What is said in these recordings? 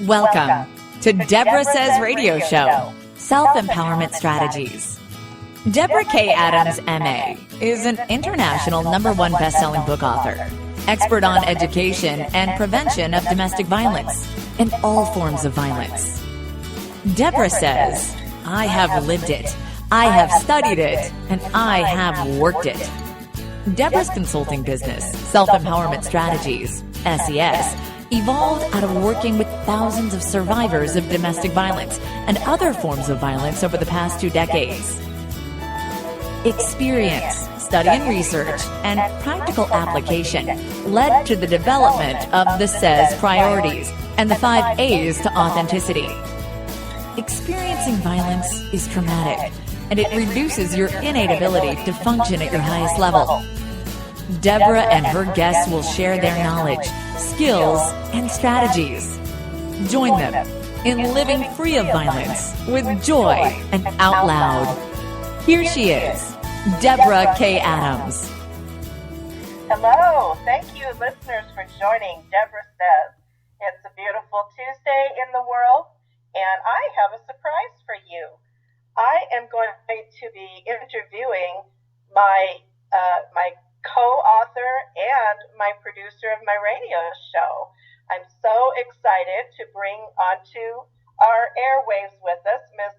Welcome to Debra SES Radio Show, Self-Empowerment Strategies. Debra K. Adams, M.A., is an international #1 best-selling book author, expert on education and prevention of domestic violence and all forms of violence. Debra says, I have lived it, I have studied it, and I have worked it. Debra's consulting business, Self-Empowerment Strategies, SES, evolved out of working with thousands of survivors of domestic violence and other forms of violence over the past 2 decades. Experience, study and research, and practical application led to the development of the SES priorities and the 5 A's to authenticity. Experiencing violence is traumatic, and it reduces your innate ability to function at your highest level. Debra and her guests will share their knowledge, skills, and strategies. Join them in living free of violence with joy and out loud. Here she is, Debra K. Adams. Hello. Thank you, listeners, for joining Debra SES. It's a beautiful Tuesday in the world, and I have a surprise for you. I am going to be interviewing my co-author and my producer of my radio show. I'm so excited to bring onto our airwaves with us Miss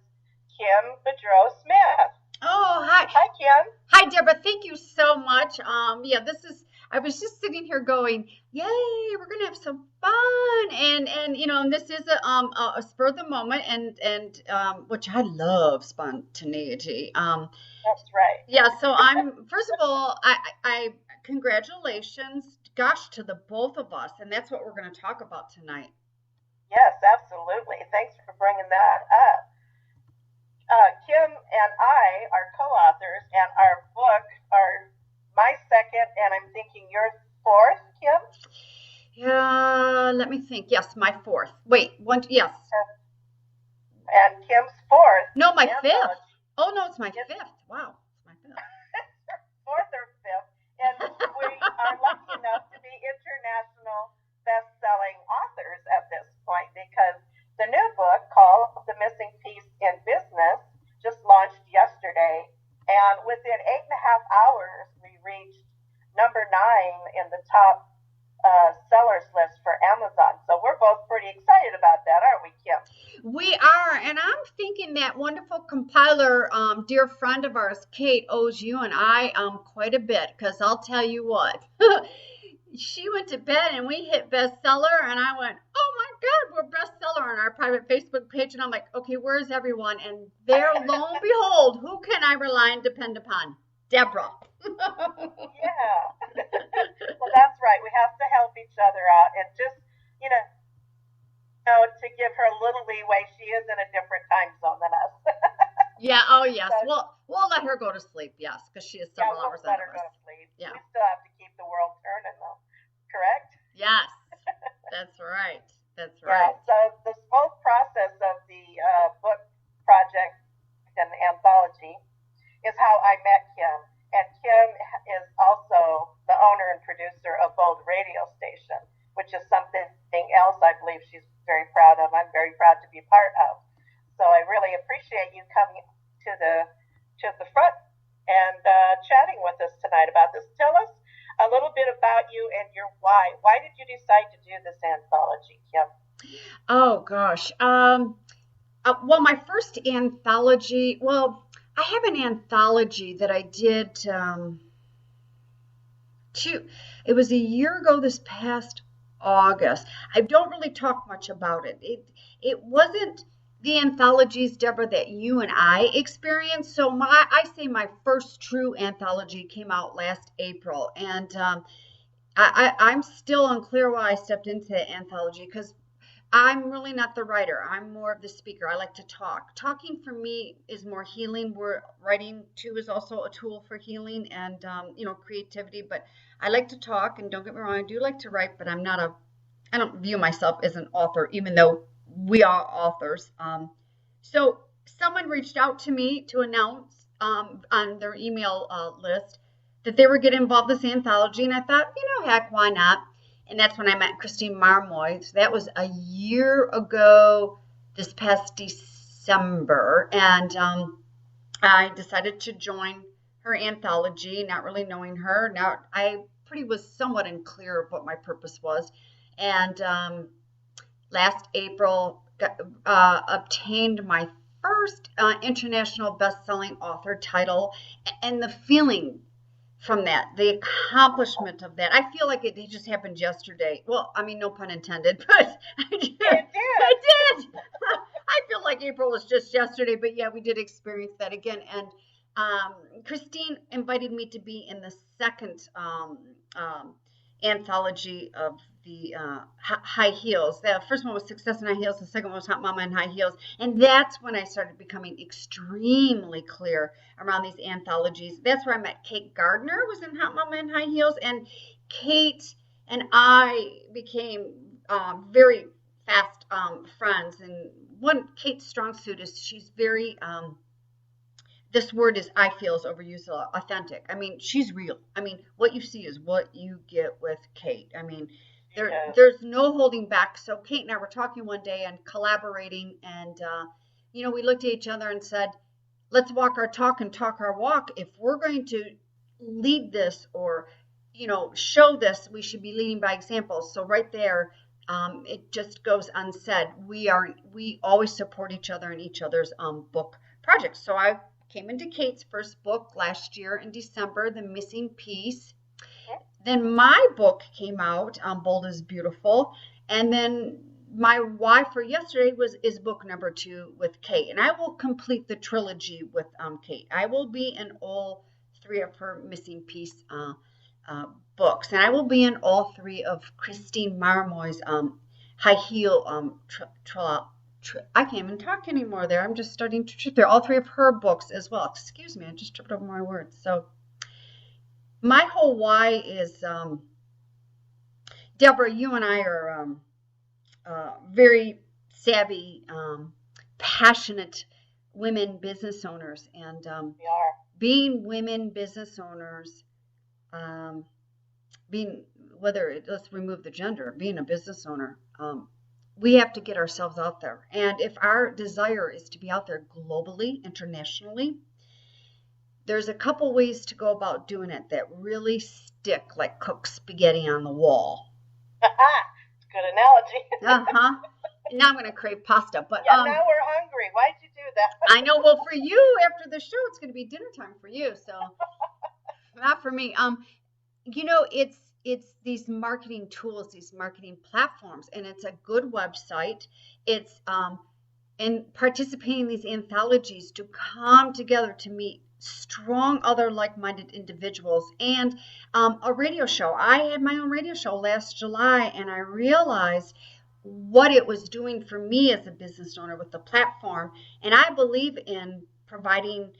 Kim Debra SES. Oh, hi. Hi, Kim. Hi, Debra. Thank you so much. I was just sitting here going, yay, we're going to have some fun. And this is a spur of the moment and which I love spontaneity. That's right. Yeah. So first of all, I congratulations, gosh, to the both of us. And that's what we're going to talk about tonight. Yes, absolutely. Thanks for bringing that up. Kim and I are co-authors, and our book are my second, and I'm thinking your fourth, Kim? Yeah, let me think. Yes, my fourth. Wait, yes. And Kim's fourth. No, my fifth. Oh, no, it's my fifth. Wow, it's my fifth. Fourth or fifth. And we are lucky enough to be international best-selling authors at this point because the new book called The Missing Piece in Business just launched yesterday. And within 8.5 hours, we reached number 9 in the top sellers list for Amazon. So we're both pretty excited about that, aren't we, Kim? We are. And I'm thinking that wonderful compiler, dear friend of ours, Kate, owes you and I quite a bit because I'll tell you what. She went to bed and we hit bestseller and I went, oh my God, we're bestseller on our private Facebook page. And I'm like, okay, where's everyone? And there, lo and behold, who can I rely and depend upon? Debra. Yeah. Well, that's right. We have to help each other out and just, to give her a little leeway. She is in a different time zone than us. Yeah. Oh, yes. So, we'll let her go to sleep. Yes. Because she is several hours let ahead her of go us. to sleep. Yeah. We still have to keep the world turning, though. Correct? Yes. That's right. That's right. Yeah, so this whole process of the book project and anthology is how I met Kim. And Kim is also the owner and producer of Bold Radio Station, which is something else I believe she's very proud of. I'm very proud to be part of. So I really appreciate you coming to the front and chatting with us tonight about this. Tell us a little bit about you and your why. Why did you decide to do this anthology, Kim? Oh, gosh. Well, my first anthology, I have an anthology that I did, it was a year ago this past August. I don't really talk much about it. It wasn't the anthologies, Debra, that you and I experienced. So I say my first true anthology came out last April. And I'm still unclear why I stepped into the anthology because I'm really not the writer. I'm more of the speaker. I like to talk. Talking for me is more healing. Where writing too is also a tool for healing and creativity. But I like to talk, and don't get me wrong, I do like to write. But I don't view myself as an author, even though we are authors. So someone reached out to me to announce on their email list that they were getting involved in this anthology, and I thought, heck, why not? and that's when I met Christine Marmoy. So that was a year ago this past December, and I decided to join her anthology, not really knowing her. Now I was somewhat unclear of what my purpose was, and last April obtained my first international best-selling author title, and the feeling from that, the accomplishment of that, I feel like it just happened yesterday. Well, I mean, no pun intended, but I did. It did. I feel like April was just yesterday, but yeah, we did experience that again. And Christine invited me to be in the second anthology of the high heels. The first one was Success in High Heels. The second one was Hot Mama in High Heels. And that's when I started becoming extremely clear around these anthologies. That's where I met Kate Gardner, was in Hot Mama in High Heels. And Kate and I became very fast friends. And one Kate's strong suit is she's very this word is, I feel, is overused, authentic. I mean, she's real. I mean, what you see is what you get with Kate. I mean, there's no holding back. So Kate and I were talking one day and collaborating, and we looked at each other and said, let's walk our talk and talk our walk. If we're going to lead this or show this, we should be leading by example. So right there, it just goes unsaid. We always support each other in each other's book projects. So I came into Kate's first book last year in December, The Missing Piece. Then my book came out, Bold is Beautiful. And then my why for yesterday is book number 2 with Kate. And I will complete the trilogy with Kate. I will be in all 3 of her Missing Piece books. And I will be in all 3 of Christine Marmoy's high heel I can't even talk anymore there. I'm just starting to trip there. All 3 of her books as well. Excuse me, I just tripped over my words. So my whole why is, Debra, you and I are very savvy, passionate women business owners. And we are. Being women business owners, let's remove the gender, being a business owner, we have to get ourselves out there. And if our desire is to be out there globally, internationally, there's a couple ways to go about doing it that really stick like cooked spaghetti on the wall. Good analogy. Now I'm going to crave pasta. But now we're hungry. Why'd you do that? I know. Well, for you, after the show, it's going to be dinner time for you. So not for me. It's these marketing tools, these marketing platforms, and it's a good website. It's and participating in these anthologies to come together to meet strong other like-minded individuals, and a radio show. I had my own radio show last July, and I realized what it was doing for me as a business owner with the platform. And I believe in providing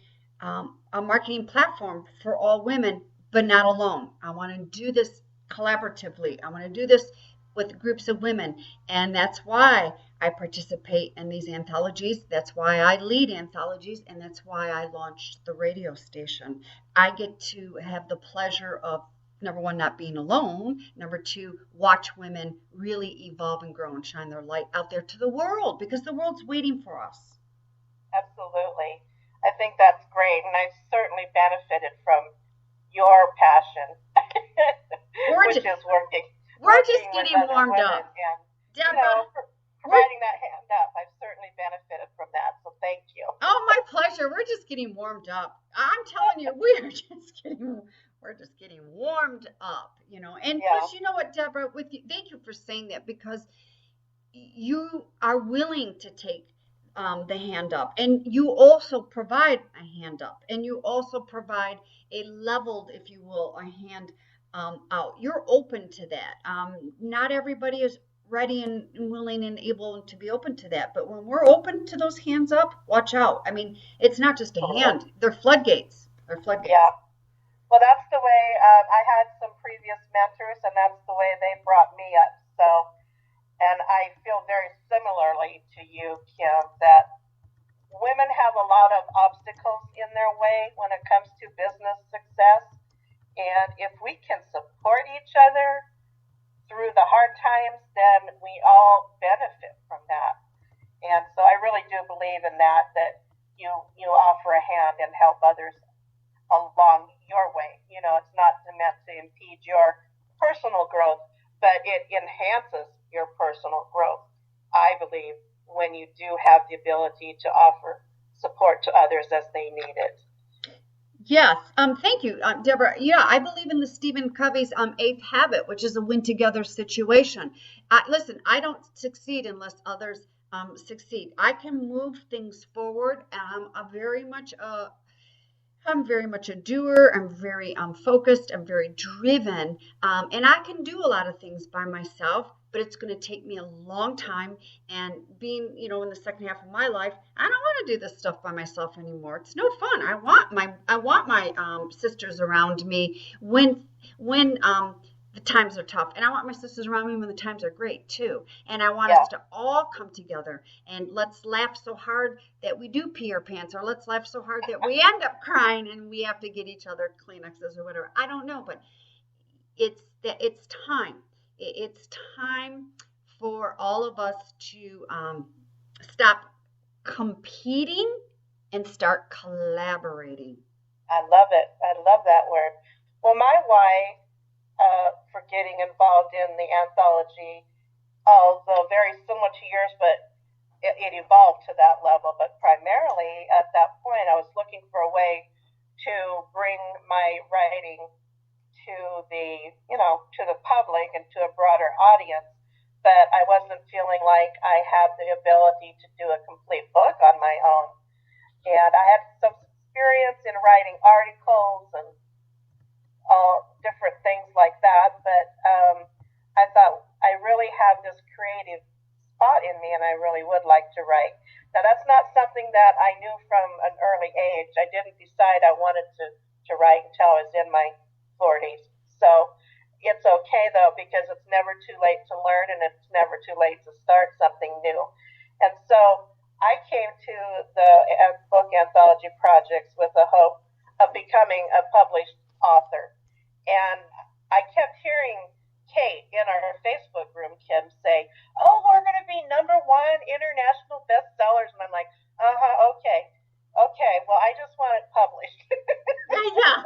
a marketing platform for all women, but not alone. I want to do this collaboratively. I want to do this with groups of women, and that's why I participate in these anthologies. That's why I lead anthologies, and that's why I launched the radio station. I get to have the pleasure of, number 1, not being alone. Number 2, watch women really evolve and grow and shine their light out there to the world, because the world's waiting for us. Absolutely. I think that's great, and I've certainly benefited from your passion, which is working. We're just getting warmed up. And, Debra, providing that hand up, I've certainly benefited from that, so thank you. Oh, my pleasure. We're just getting warmed up. I'm telling you, we're just getting warmed up, And plus, you know what, Debra, thank you for saying that, because you are willing to take the hand up, and you also provide a hand up, and you also provide a leveled, if you will, a hand out. You're open to that. Not everybody is ready and willing and able to be open to that, but when we're open to those hands up, watch out. I mean, it's not just a hand; they're floodgates. Yeah. Well, that's the way I had some previous mentors, and that's the way they brought me up. So, and I feel very similarly to you, Kim, that women have a lot of obstacles in their way when it comes to business success. And if we can support each other, through the hard times, then we all benefit from that. And so I really do believe in that you offer a hand and help others along your way. It's not meant to impede your personal growth, but it enhances your personal growth, I believe, when you do have the ability to offer support to others as they need it. Yes. Thank you, Deborah. Yeah, I believe in the Stephen Covey's eighth habit, which is a win together situation. Listen, I don't succeed unless others succeed. I can move things forward. I'm very much a doer. I'm very focused. I'm very driven. And I can do a lot of things by myself, but it's going to take me a long time. And being, in the second half of my life, I don't want to do this stuff by myself anymore. It's no fun. I want my sisters around me when the times are tough, and I want my sisters around me when the times are great too. And I want us to all come together, and let's laugh so hard that we do pee our pants, or let's laugh so hard that we end up crying and we have to get each other Kleenexes or whatever. I don't know, but it's time. It's time for all of us to stop competing and start collaborating. I love it. I love that word. Well, my why for getting involved in the anthology, although very similar to yours, but it evolved to that level. But primarily at that point, I was looking for a way to bring my writing to the public and to a broader audience. But I wasn't feeling like I had the ability to do a complete book on my own. And I had some experience in writing articles and all different things like that, but I thought I really have this creative spot in me, and I really would like to write. Now, that's not something that I knew from an early age. I didn't decide I wanted to write until I was in my 40s. So it's okay, though, because it's never too late to learn, and it's never too late to start something new. And so I came to the book anthology projects with the hope of becoming a published author. And I kept hearing Kate in our Facebook room, Kim, say, "Oh, we're going to be #1 international bestsellers." And I'm like, okay. Well, I just want it published. Yeah.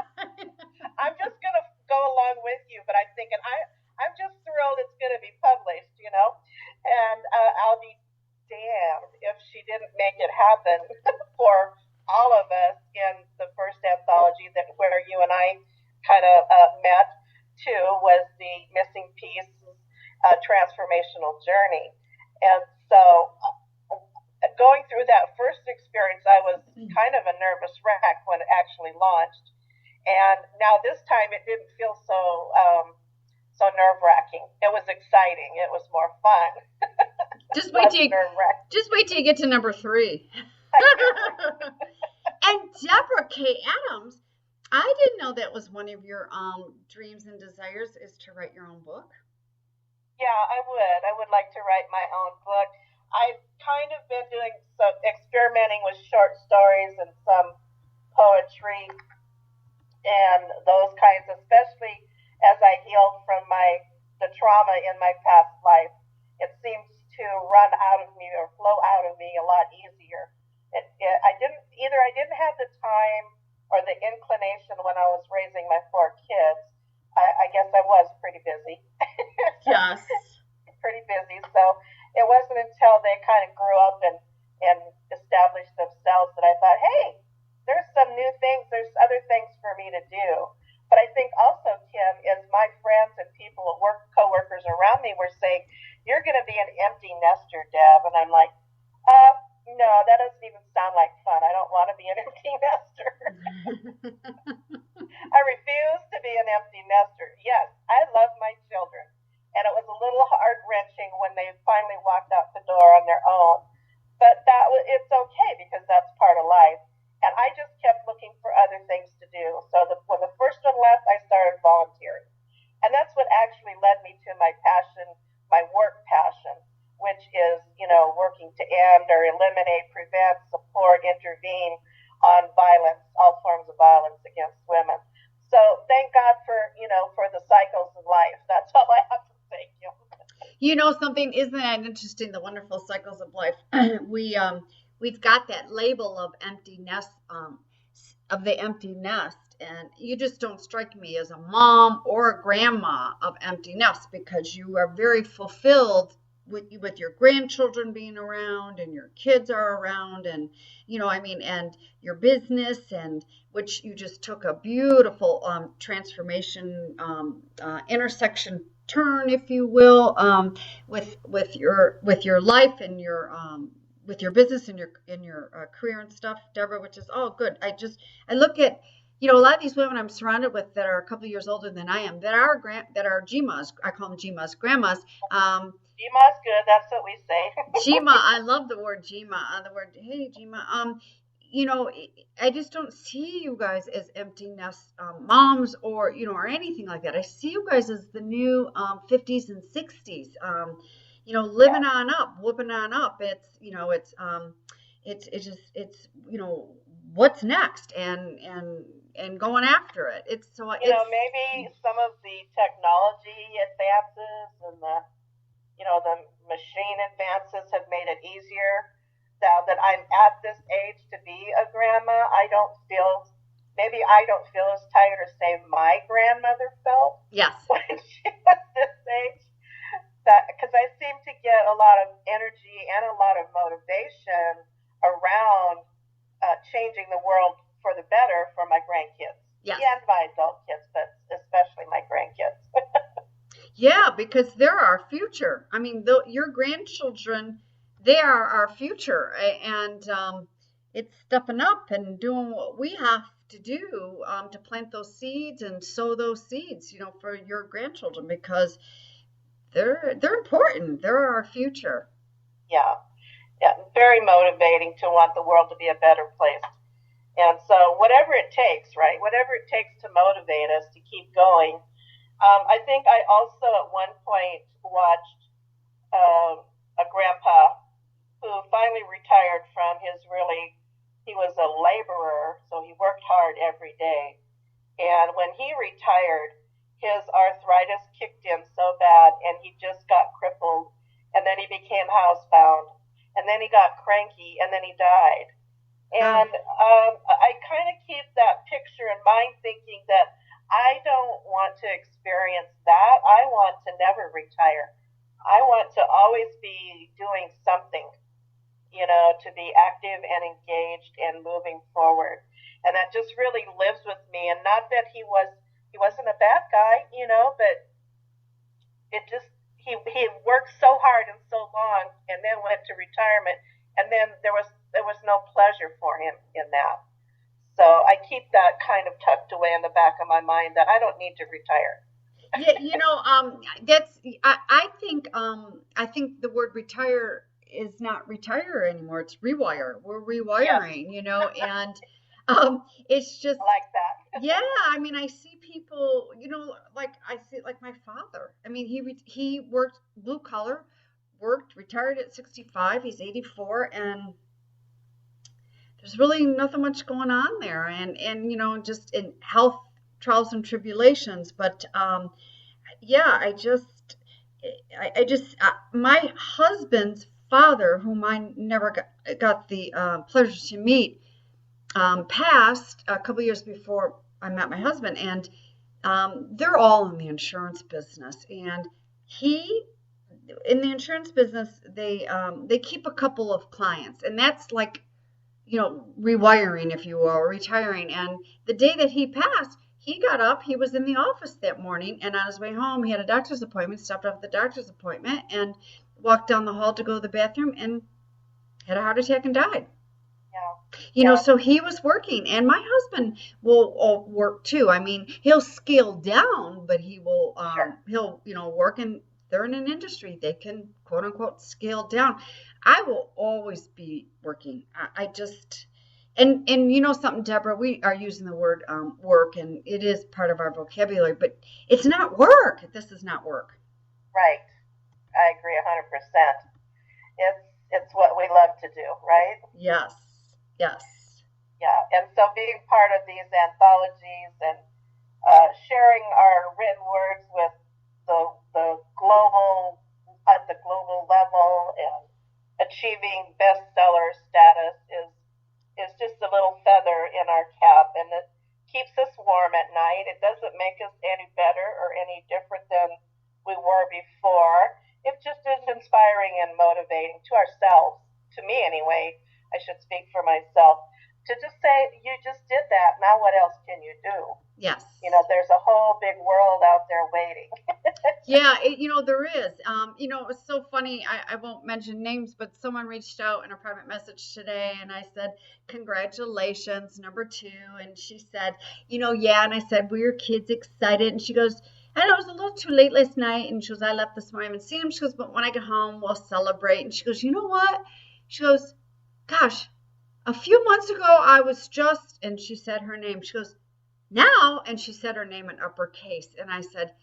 I'm just going to go along with you, but I'm thinking, I'm just thrilled it's going to be published, and I'll be damned if she didn't make it happen for all of us in the first anthology where you and I kind of met too, was the Missing Piece transformational journey. And so going through that first experience, I was kind of a nervous wreck when it actually launched. And now this time it didn't feel so nerve-wracking. It was exciting. It was more fun. Just wait till you get to #3. And Debra K. Adams, I didn't know that was one of your dreams and desires, is to write your own book. Yeah, I would. I would like to write my own book. I've kind of been doing some experimenting with short stories and some poetry and those kinds, especially as I healed from the trauma in my past life. It seems to run out of me or flow out of me a lot easier. I didn't have the time or the inclination when I was raising my 4 kids. I guess I was pretty busy. Yes. Pretty busy. So it wasn't until they kind of grew up and established themselves that I thought, hey, there's some new things, there's other things for me to do. But I think also, Kim, is my friends and people at work, coworkers around me were saying, "You're going to be an empty nester, Deb." And I'm like, no, that doesn't even sound like fun. I don't want to be an empty nester. I refuse to be an empty nester. Yes, I love my children. And it was a little heart-wrenching when they finally walked out the door on their own. But it's okay, because that's part of life. And I just kept looking for other things to do. So when the first one left, I started volunteering. And that's what actually led me to my passion, my work passion, which is, working to end or eliminate, prevent, support, intervene on violence, all forms of violence against women. So thank God for the cycles of life. That's all I have to say, You know something, isn't that interesting? The wonderful cycles of life. We've got that label of empty nest, of the empty nest, and you just don't strike me as a mom or a grandma of empty nest because you are very fulfilled with your grandchildren being around and your kids are around, and and your business, and which you just took a beautiful transformation intersection turn, if you will, with your life and your with your business and your career and stuff, Deborah, which is all good. I look at a lot of these women I'm surrounded with that are a couple of years older than I am, that are GMAs. I call them GMAs, grandmas. GMA's good. That's what we say. GMA, I love the word GMA. The word, hey GMA. I just don't see you guys as empty nest moms or anything like that. I see you guys as the new 50s and 60s. Living on up, whooping on up. It's what's next and going after it. Maybe some of the technology advances and the machine advances have made it easier. Now that I'm at this age to be a grandma, I don't feel as tired as say my grandmother felt. Yes. When she was this age. Because I seem to get a lot of energy and a lot of motivation around changing the world for the better for my grandkids. Yes. And my adult kids, but especially my grandkids. Yeah, because they're our future. I mean, your grandchildren, they are our future, and it's stepping up and doing what we have to do to plant those seeds and sow those seeds, for your grandchildren, because they're important. They're our future. Yeah, very motivating to want the world to be a better place. And so whatever it takes, right? Whatever it takes to motivate us to keep going. I think I also at one point watched a grandpa who finally retired from he was a laborer, so he worked hard every day. And when he retired, his arthritis kicked in so bad and he just got crippled, and then he became housebound, and then he got cranky, and then he died. And I kind of keep that picture in mind, thinking that I don't want to experience that. I want to never retire. I want to always be doing something, to be active and engaged and moving forward. And that just really lives with me. And not that he wasn't a bad guy, but it just, he worked so hard and so long and then went to retirement. And then there was no pleasure for him in that. So I keep that kind of tucked away in the back of my mind that I don't need to retire. Yeah, I think the word retire is not retire anymore. It's rewire. We're rewiring, and it's just like that. Yeah, I mean, I see people, like my father. I mean, he worked blue collar, retired at 65. He's 84, and there's really nothing much going on there, and just in health trials and tribulations. But my husband's father, whom I never got the pleasure to meet, passed a couple years before I met my husband, and they're all in the insurance business. And in the insurance business, they keep a couple of clients, and that's like, rewiring, if you will, or retiring. And the day that he passed, he got up, he was in the office that morning, and on his way home, he had a doctor's appointment, stopped off at the doctor's appointment, and walked down the hall to go to the bathroom and had a heart attack and died. Yeah. So he was working, and my husband will work too. I mean, he'll scale down, but he will, he'll, work in, they're in an industry, they can quote unquote scale down. I will always be working. I just, and something, Deborah, we are using the word work, and it is part of our vocabulary, but it's not work. This is not work. Right. I agree 100%. It's what we love to do, right? Yes. Yeah, and so being part of these anthologies and sharing our written words with the global at the global level, and achieving bestseller status is just a little feather in our cap, and it keeps us warm at night. It doesn't make us any better or any different than we were before. It just is inspiring and motivating to ourselves, to me anyway. I should speak for myself, to just say, you just did that. Now what else can you do? Yes. There's a whole big world out there waiting. Yeah, there is. It was so funny. I won't mention names, but someone reached out in a private message today, and I said, congratulations, number 2. And she said, yeah. And I said, were your kids excited? And she goes, I know it was a little too late last night. And she goes, I left this morning. I haven't seen them. She goes, but when I get home, we'll celebrate. And she goes, you know what? She goes, gosh, a few months ago, I was just, and she said her name. She goes, now, and she said her name in uppercase. And I said,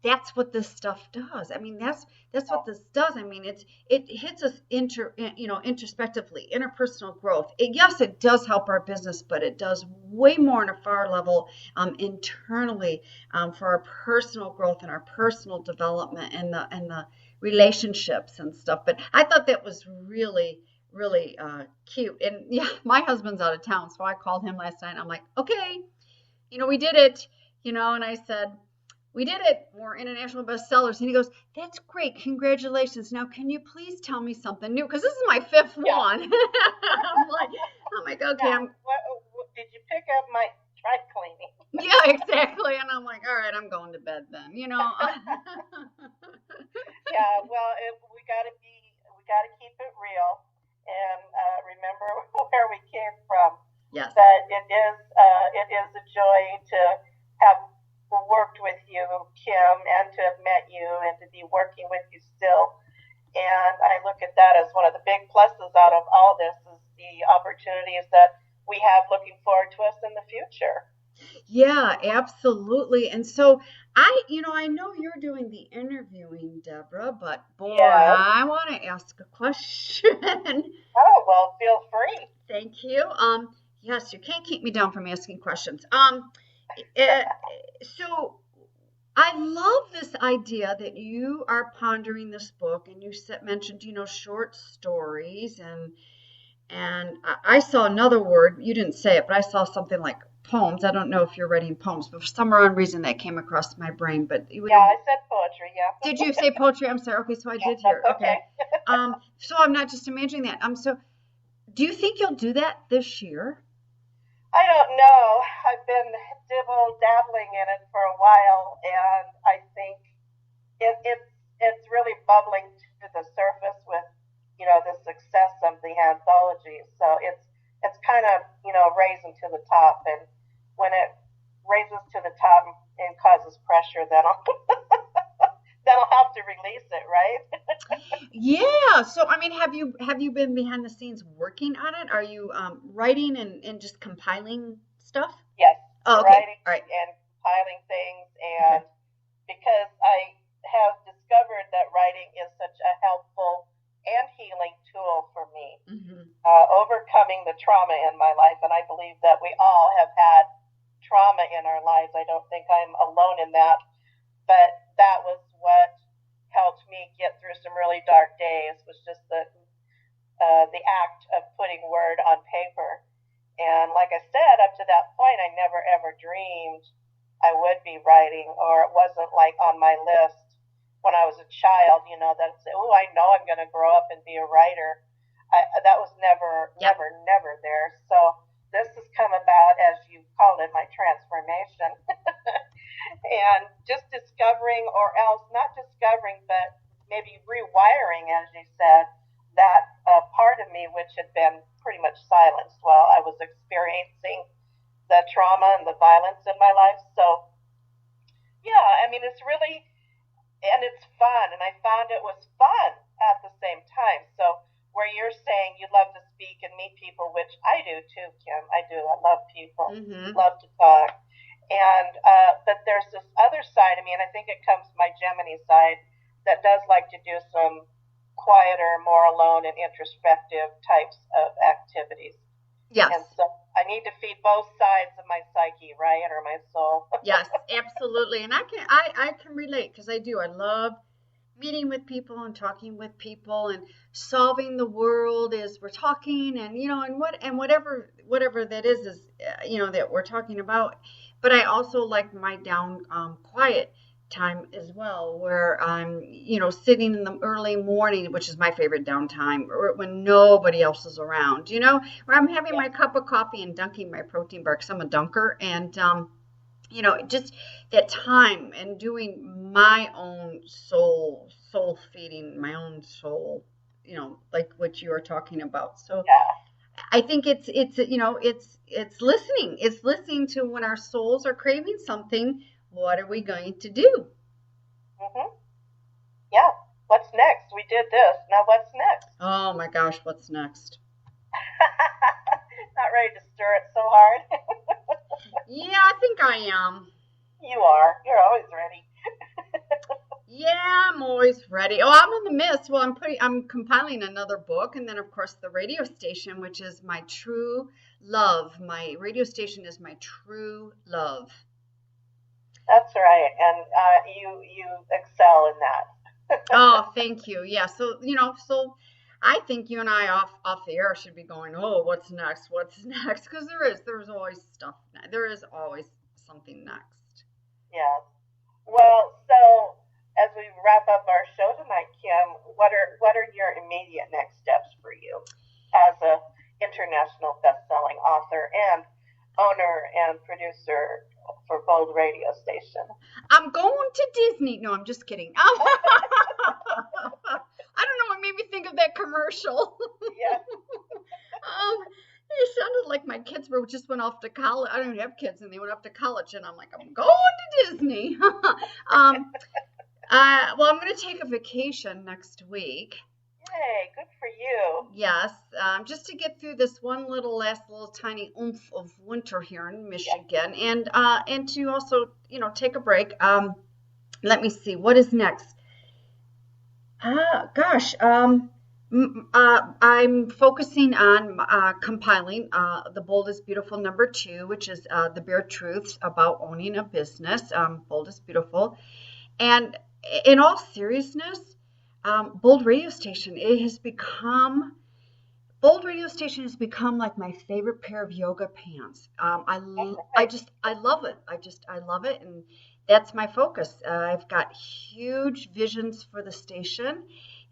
that's what this stuff does. I mean, that's what this does. I mean, it hits us introspectively, interpersonal growth. Yes, it does help our business, but it does way more on a far level internally for our personal growth and our personal development and the relationships and stuff. But I thought that was really, really cute. And yeah, my husband's out of town, so I called him last night. I'm like, okay, we did it, and I said, we did it. We're international bestsellers. And he goes, that's great. Congratulations. Now, can you please tell me something new? Because this is my 5th one. I'm like, okay. Yeah. Did you pick up my dry cleaning? Yeah, exactly. And I'm like, all right, I'm going to bed then, Yeah, well, we got to keep it real and remember where we came from. Yes. But it is a joy to have worked with you, Kim, and to have met you and to be working with you still. And I look at that as one of the big pluses out of all this is the opportunities that we have looking forward to us in the future. Yeah, absolutely. And so I know you're doing the interviewing, Debra, but boy, yes. I want to ask a question. Oh, well, feel free. Thank you. Yes, you can't keep me down from asking questions. So I love this idea that you are pondering this book, and you mentioned, short stories, and I saw another word. You didn't say it, but I saw something like poems. I don't know if you're writing poems, but for some odd reason that came across my brain. But I said poetry. Yeah. Did you say poetry? I'm sorry. Okay, so I did hear. Okay. So I'm not just imagining that. So do you think you'll do that this year? I don't know. I've been dabbling in it for a while, and I think it's really bubbling to the surface with the success of the anthology. So it's kind of raising to the top, and when it raises to the top and causes pressure, then I'll have to release it, right? Yeah. So I mean, have you been behind the scenes working on it? Are you writing and just compiling stuff? Yes. Oh, okay. Writing right. And compiling things, and because I have discovered that writing is such a helpful and healing tool for me, overcoming the trauma in my life, and I believe that we all have had trauma in our lives. I don't think I'm alone in that, but that was what helped me get through some really dark days, was just the act of putting word on paper. And like I said, up to that point, I never ever dreamed I would be writing, or it wasn't like on my list when I was a child, that I'd say, oh, I know I'm going to grow up and be a writer. That was never there. So this has come about, as you called it, my transformation. And just discovering, or else not discovering, but maybe rewiring, as you said, that part of me which had been pretty much silenced while I was experiencing the trauma and the violence in my life. So, yeah, I mean, it's really, and it's fun, and I found it was fun at the same time. So where you're saying you love to speak and meet people, which I do too, Kim, I do. I love people, love to talk. And but there's this other side of me, and I think it comes from my Gemini side, that does like to do some quieter, more alone and introspective types of activities. Yes. And so I need to feed both sides of my psyche, right, or my soul. Yes, absolutely. And I can relate, because I do. I love meeting with people and talking with people and solving the world as we're talking, and whatever that is that we're talking about. But I also like my down quiet time as well, where I'm sitting in the early morning, which is my favorite downtime, or when nobody else is around, where I'm having my cup of coffee and dunking my protein bar, because I'm a dunker, and just that time and doing my own soul feeding my own soul, like what you are talking about. So I think it's listening. It's listening to when our souls are craving something. What are we going to do? Mm-hmm. Yeah. What's next? We did this. Now what's next? Oh my gosh, what's next? Not ready to stir it so hard. Yeah, I think I am. You are. You're always ready. Yeah, I'm always ready. Oh, I'm in the midst. Well, I'm compiling another book, and then of course the radio station, which is my true love. My radio station is my true love. That's right, and you excel in that. Oh, thank you. Yeah, so I think you and I off the air should be going, oh, what's next? What's next? Because there's always stuff. There is always something next. Yeah. Well, so as we wrap up our show tonight, Kim, what are your immediate next steps for you as a international best-selling author and owner and producer for Bold Radio Station? I'm going to Disney. No, I'm just kidding. I don't know what made me think of that commercial. Yeah. It sounded like my kids just went off to college. I don't have kids, and they went off to college, and I'm like, I'm going to Disney. Well, I'm going to take a vacation next week. Yay, good for you. Yes, just to get through this last little tiny oomph of winter here in Michigan, and to also, take a break. Let me see, what is next? I'm focusing on compiling The Bold is Beautiful #2, which is the bare truths about owning a business. Bold is Beautiful. And in all seriousness, Bold Radio Station has become like my favorite pair of yoga pants. I love it. I love it, and that's my focus. I've got huge visions for the station,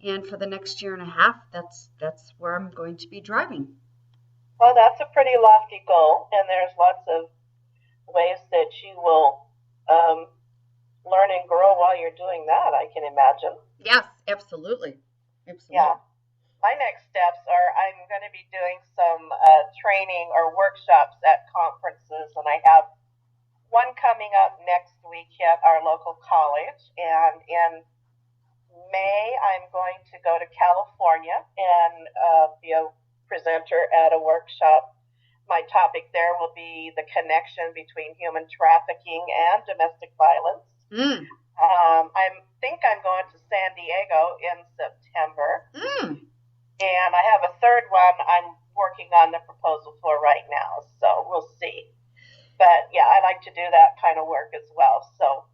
and for the next year and a half, that's where I'm going to be driving. Well, that's a pretty lofty goal, and there's lots of ways that you will learn and grow while you're doing that, I can imagine. Yes, absolutely. Yeah. My next steps are I'm going to be doing some training or workshops at conferences, and I have one coming up next week at our local college, and in May I'm going to go to California and be a presenter at a workshop. My topic there will be the connection between human trafficking and domestic violence. I think I'm going to San Diego in September. And I have a third one I'm working on the proposal for right now, so we'll see. But yeah, I like to do that kind of work as well. So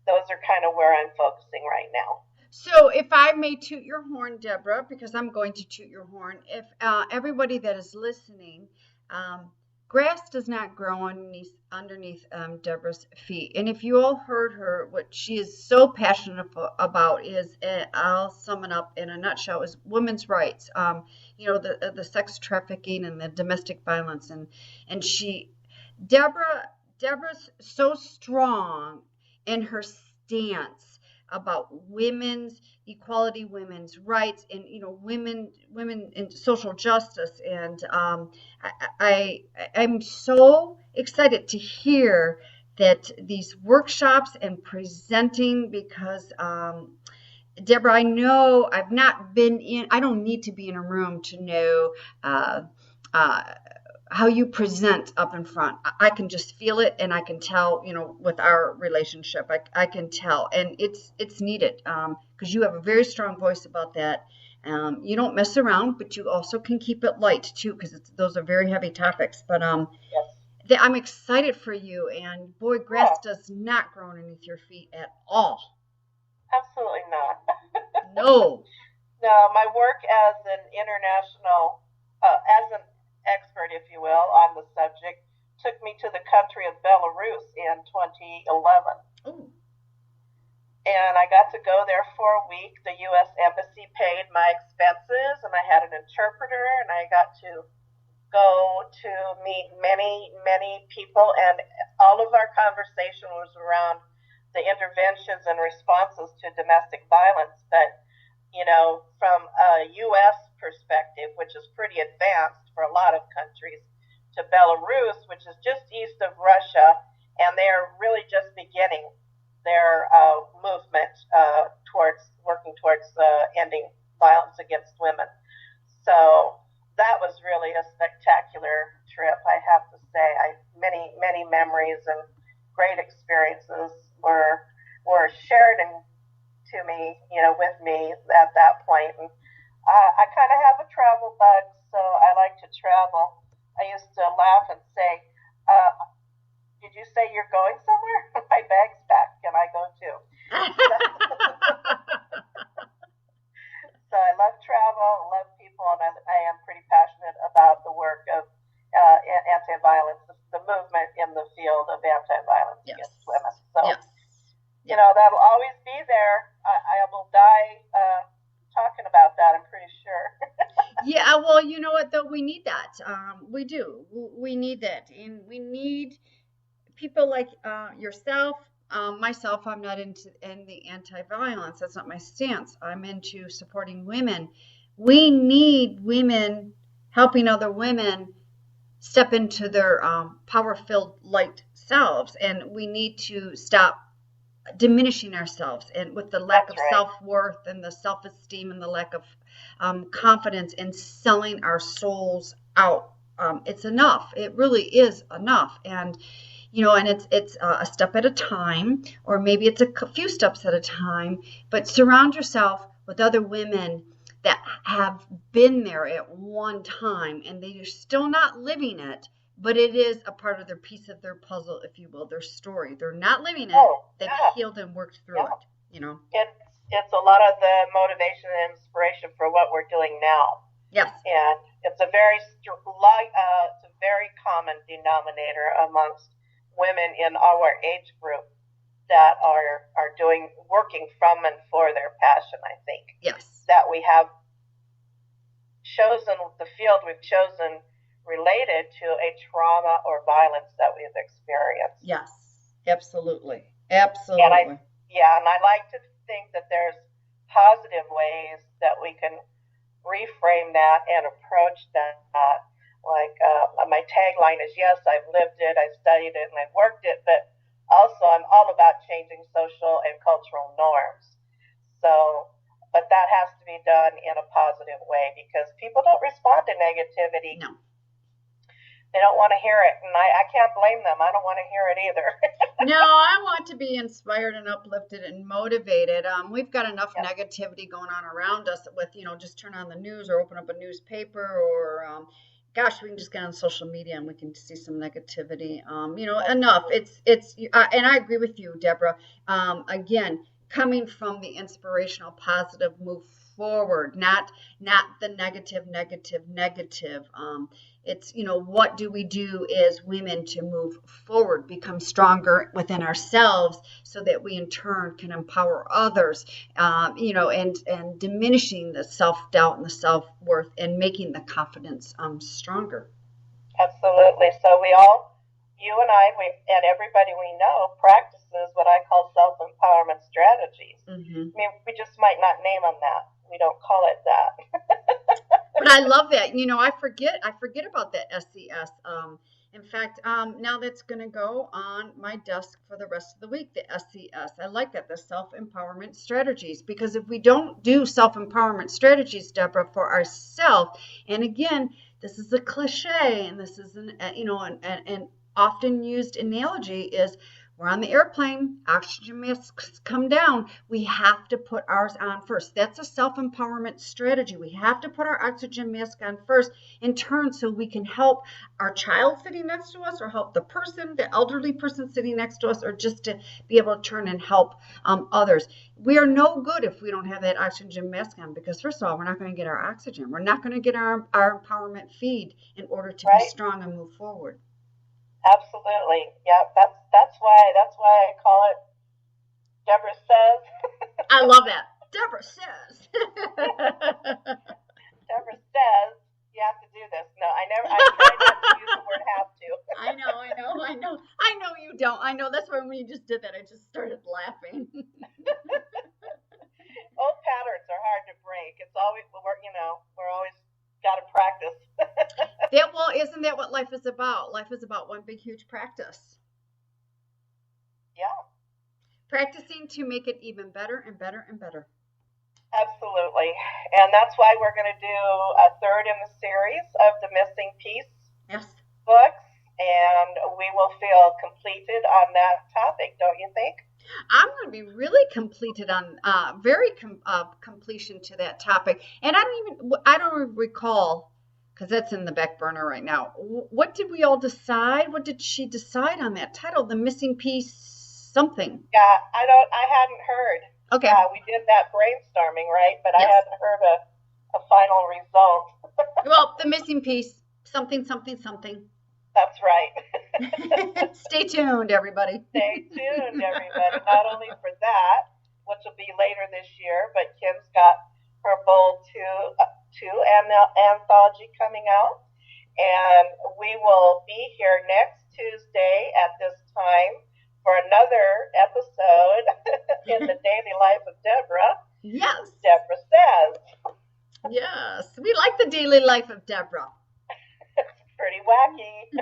those are kind of where I'm focusing right now. So if I may toot your horn, Debra, because I'm going to toot your horn, if everybody that is listening, grass does not grow underneath Debra's feet. And if you all heard her, what she is so passionate about is, I'll sum it up in a nutshell, is women's rights. The sex trafficking and the domestic violence, and Debra's so strong in her stance about women's equality, women's rights, and women in social justice. And I'm so excited to hear that these workshops and presenting, because Debra, I know I've not been in. I don't need to be in a room to know how you present up in front. I can just feel it, and I can tell, with our relationship, I can tell, and it's needed, because you have a very strong voice about that. You don't mess around, but you also can keep it light too, because those are very heavy topics. But yes. I'm excited for you, and boy, grass does not grow underneath your feet at all. Absolutely not. No. No, my work as an international, as an expert, if you will, on the subject took me to the country of Belarus in 2011. Oh. And I got to go there for a week. The U.S. Embassy paid my expenses, and I had an interpreter, and I got to go to meet many, many people, and all of our conversation was around the interventions and responses to domestic violence. But, you know, from a U.S. perspective, which is pretty advanced for a lot of countries, to Belarus, which is just east of Russia, and they are really just beginning their movement towards working towards ending violence against women. So that was really a spectacular trip, I have to say. Many memories and great experiences were shared to me, you know, with me at that point. And I kind of have a travel bug, so I like to travel. I used to laugh and say, did you say you're going somewhere? My bag's packed. Can I go too? So I love travel, love people, and I am pretty passionate about the work of anti-violence, the movement in the field of anti-violence against women. So, you know, that'll always be there. I will die talking about that, I'm pretty sure. Yeah, well, you know what, though? We need that. We do. We need that. And we need people like yourself, myself. I'm not into the anti-violence. That's not my stance. I'm into supporting women. We need women helping other women step into their power-filled light selves, and we need to stop diminishing ourselves and with the lack of self-worth and the self-esteem and the lack of confidence in selling our souls out. It's enough. It really is enough. And you know, and it's a step at a time, or maybe it's a few steps at a time, but surround yourself with other women that have been there at one time, and they are still not living it, but it is a part of their piece of their puzzle, if you will, their story. They're not living it. They've healed and worked through it, you know. It's a lot of the motivation and inspiration for what we're doing now. Yes. And it's a very common denominator amongst women in our age group that are working from and for their passion, I think. Yes. That we have chosen the field we've chosen related to a trauma or violence that we've experienced. Yes, absolutely. Absolutely. And I like to think that there's positive ways that we can reframe that and approach that. Like my tagline is, yes, I've lived it, I've studied it, and I've worked it, but also I'm all about changing social and cultural norms. So, but that has to be done in a positive way because people don't respond to negativity. No. They don't want to hear it, and I can't blame them. I don't want to hear it either. No, I want to be inspired and uplifted and motivated. We've got enough negativity going on around us with, you know, just turn on the news or open up a newspaper or gosh, we can just get on social media and we can see some negativity. You know, enough. It's and I agree with you, Debra. Again, coming from the inspirational, positive, move forward, not the negative. It's, you know, what do we do as women to move forward, become stronger within ourselves so that we in turn can empower others, you know, and diminishing the self-doubt and the self-worth and making the confidence stronger. Absolutely. So you and I, and everybody we know practices what I call self-empowerment strategies. Mm-hmm. I mean, we just might not name them that. We don't call it that. But I love that. You know, I forget about that SES. In fact, now that's going to go on my desk for the rest of the week, the SES. I like that, the self-empowerment strategies, because if we don't do self-empowerment strategies, Debra, for ourselves, and again, this is a cliche, and this is an often used analogy is We're on the airplane, oxygen masks come down. We have to put ours on first. That's a self-empowerment strategy. We have to put our oxygen mask on first in turn so we can help our child sitting next to us or help the elderly person sitting next to us, or just to be able to turn and help others. We are no good if we don't have that oxygen mask on, because first of all, we're not going to get our oxygen. We're not going to get our empowerment feed in order to be strong and move forward. Absolutely. Yeah, that's why I call it Debra Says. I love that. Debra Says. Debra says you have to do this. No, I try not to use the word have to. I know you don't. I know, that's why when you just did that, I just started laughing. Old patterns are hard to break. It's always, we're always got to practice. Well, isn't that what life is about? Life is about one big, huge practice. Yeah. Practicing to make it even better and better and better. Absolutely. And that's why we're going to do a third in the series of the Missing Piece books. And we will feel completed on that topic, don't you think? I'm going to be really completed on completion to that topic. And I don't recall, because that's in the back burner right now. What did we all decide? What did she decide on that title? The Missing Piece something. Yeah, I hadn't heard. Okay. We did that brainstorming, right? But yes. I hadn't heard a final result. Well, the Missing Piece, something, something, something. That's right. Stay tuned, everybody. Stay tuned, everybody. Not only for that, which will be later this year, but Kim's got her Bold 2 anthology coming out. And we will be here next Tuesday at this time for another episode in the daily life of Debra. Yes. Debra Says. Yes. We like the daily life of Debra. Pretty wacky.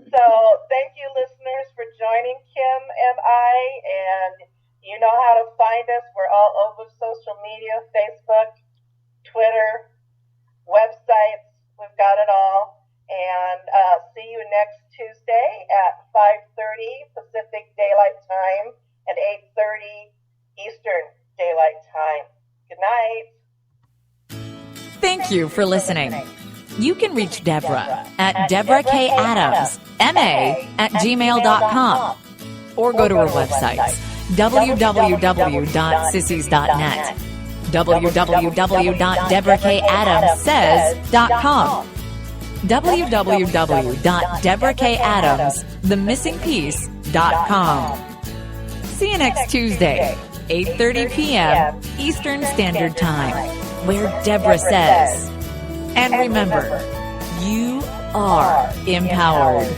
So thank you, listeners, for joining Kim and I. And you know how to find us. We're all over social media, Facebook, Twitter, websites. We've got it all. And see you next Tuesday at 5:30 Pacific Daylight Time and 8:30 Eastern Daylight Time. Good night. Thank you for listening. You can reach Debra at Debra K. Adams, MA @gmail.com, or go to her websites, www.sissies.net, www.DebraKAdamsSays.com, www.DebraKAdamsTheMissingPiece.com. See you next Tuesday, 8:30 p.m. Eastern Standard Time, where Debra says. And remember, you are empowered.